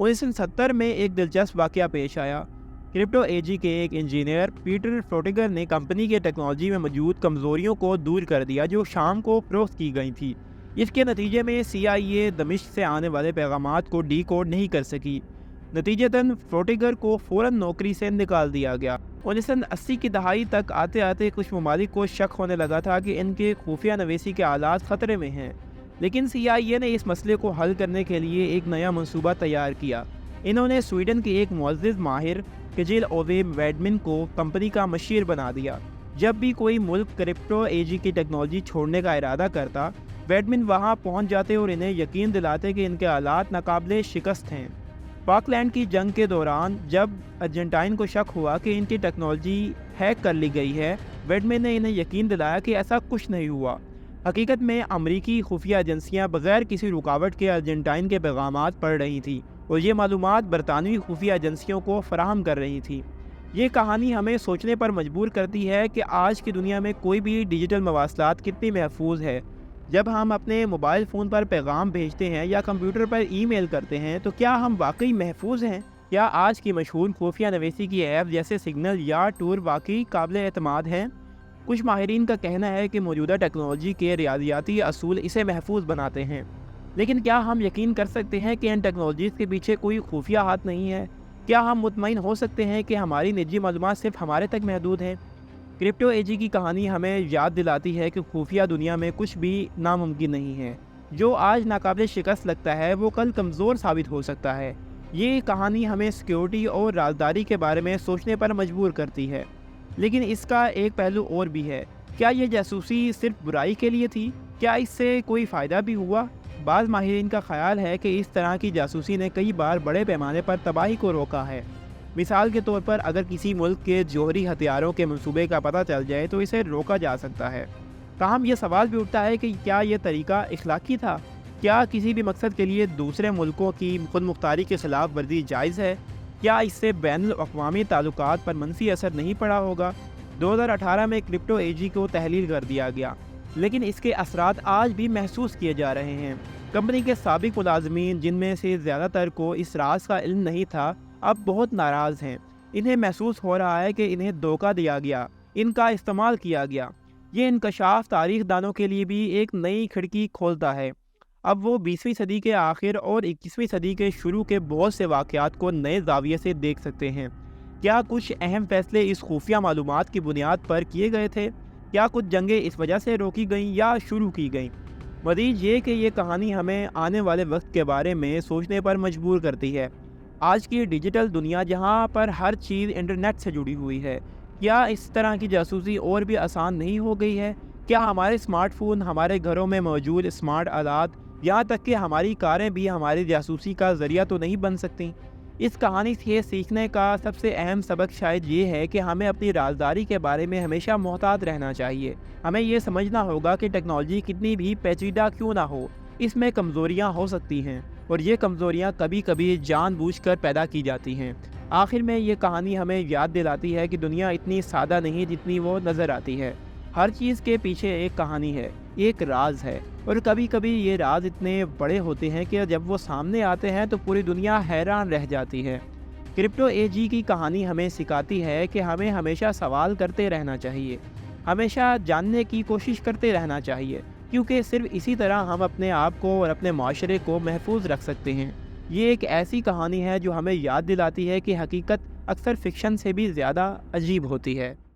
1970 में एक दिलचस्प वाकया पेश आया। क्रिप्टो एजी के एक इंजीनियर पीटर फ्रोटिगर ने कंपनी के टेक्नोलॉजी में मौजूद कमज़ोरियों को दूर कर दिया जो शाम को फरोख्त की गई थी। इसके नतीजे में CIA दमिश्क से आने वाले पैगामात को डी कोड नहीं कर सकी। नतीजतन फ्रोटिगर को फ़ौरन नौकरी से निकाल दिया गया। 1980 की दहाई तक आते आते कुछ ममालिक को शक होने लगा था कि इनके खुफिया नवेसी के आलात ख़तरे में हैं, लेकिन CIA ने इस मसले को हल करने के लिए एक नया मंसूबा तैयार किया। इन्होंने स्वीडन के एक मुअज़्ज़िज़ माहिर किजिल ओवे वैडमिन को कंपनी का मशीर बना दिया। जब भी कोई मुल्क क्रिप्टो एजी की टेक्नोलॉजी छोड़ने का इरादा करता, वैडमिन वहां पहुंच जाते और इन्हें यकीन दिलाते कि इनके हालात नाकाबिले शिकस्त हैं। फाकलैंड की जंग के दौरान जब अर्जेंटाइन को शक हुआ कि इनकी टेक्नोलॉजी हैक कर ली गई है, वैडमिन ने इन्हें यकीन दिलाया कि ऐसा कुछ नहीं हुआ। हकीकत में अमरीकी खुफिया एजेंसियां बगैर किसी रुकावट के अर्जेंटाइन के पैगामात पढ़ रही थी और ये मालूमात बरतानवी खुफिया एजेंसियों को फराहम कर रही थी। ये कहानी हमें सोचने पर मजबूर करती है कि आज की दुनिया में कोई भी डिजिटल मवासलात कितनी महफूज है। जब हम अपने मोबाइल फ़ोन पर पैगाम भेजते हैं या कंप्यूटर पर ईमेल करते हैं तो क्या हम वाकई महफूज हैं? क्या आज की मशहूर खुफिया नवेसी की ऐप जैसे सिग्नल या टूर वाकई काबिल एतमाद हैं? कुछ माहिरीन का कहना है कि मौजूदा टेक्नोलॉजी के रियाजियाती असूल इसे महफूज बनाते हैं, लेकिन क्या हम यकीन कर सकते हैं कि इन टेक्नोलॉजीज़ के पीछे कोई खुफिया हाथ नहीं है? क्या हम मुतमईन हो सकते हैं कि हमारी निजी मालूमात सिर्फ हमारे तक महदूद हैं? क्रिप्टो एजी की कहानी हमें याद दिलाती है कि खुफिया दुनिया में कुछ भी नामुमकिन नहीं है। जो आज नाकाबिल शिकस्त लगता है वो कल कमज़ोर साबित हो सकता है। ये कहानी हमें सिक्योरिटी और राजदारी के बारे में सोचने पर मजबूर करती है, लेकिन इसका एक पहलू और भी है। क्या ये जासूसी सिर्फ बुराई के लिए थी? क्या इससे कोई फ़ायदा भी हुआ? बाज़ माहिरीन का ख्याल है कि इस तरह की जासूसी ने कई बार बड़े पैमाने पर तबाही को रोका है। मिसाल के तौर पर अगर किसी मुल्क के जौहरी हथियारों के मंसूबे का पता चल जाए तो इसे रोका जा सकता है। ताहम यह सवाल भी उठता है कि क्या यह तरीका इखलाकी था? क्या किसी भी मकसद के लिए दूसरे मुल्कों की खुद मुख्तारी के ख़िलाफ़ वर्जी जायज़ है? क्या इससे बैनुल-अक़वामी ताल्लुकात पर मनफी असर नहीं पड़ा होगा? 2018 में क्रिप्टो एजी को तहलील कर दिया गया, लेकिन इसके असरात आज भी महसूस किए जा रहे हैं। कंपनी के साबिक मुलाजमीन, जिनमें से ज़्यादातर को इस राज का इल्म नहीं था, अब बहुत नाराज़ हैं। इन्हें महसूस हो रहा है कि इन्हें धोखा दिया गया, इनका इस्तेमाल किया गया। ये इंकशाफ तारीख दानों के लिए भी एक नई खिड़की खोलता है। अब वो 20वीं सदी के आखिर और 21वीं सदी के शुरू के बहुत से वाक़यात को नए ज़ाविये से देख सकते हैं। क्या कुछ अहम फैसले इस खुफिया मालूमात की बुनियाद पर किए गए थे? क्या कुछ जंगें इस वजह से रोकी गईं या शुरू की गईं? मज़ीद ये कि ये कहानी हमें आने वाले वक्त के बारे में सोचने पर मजबूर करती है। आज की डिजिटल दुनिया जहाँ पर हर चीज़ इंटरनेट से जुड़ी हुई है, क्या इस तरह की जासूसी और भी आसान नहीं हो गई है? क्या हमारे स्मार्टफोन, हमारे घरों में मौजूद स्मार्ट आलात, यहाँ तक कि हमारी कारें भी हमारी जासूसी का ज़रिया तो नहीं बन सकती? इस कहानी से सीखने का सबसे अहम सबक शायद ये है कि हमें अपनी राजदारी के बारे में हमेशा मोहतात रहना चाहिए। हमें ये समझना होगा कि टेक्नोलॉजी कितनी भी पेचीदा क्यों ना हो, इसमें कमज़ोरियाँ हो सकती हैं और ये कमज़ोरियाँ कभी कभी जानबूझकर पैदा की जाती हैं। आखिर में ये कहानी हमें याद दिलाती है कि दुनिया इतनी सादा नहीं जितनी वो नज़र आती है। हर चीज़ के पीछे एक कहानी है, एक राज है, और कभी कभी ये राज इतने बड़े होते हैं कि जब वो सामने आते हैं तो पूरी दुनिया हैरान रह जाती है। क्रिप्टो एजी की कहानी हमें सिखाती है कि हमें हमेशा सवाल करते रहना चाहिए, हमेशा जानने की कोशिश करते रहना चाहिए, क्योंकि सिर्फ इसी तरह हम अपने आप को और अपने माशरे को महफूज रख सकते हैं। ये एक ऐसी कहानी है जो हमें याद दिलाती है कि हकीकत अक्सर फ़िक्शन से भी ज़्यादा अजीब होती है।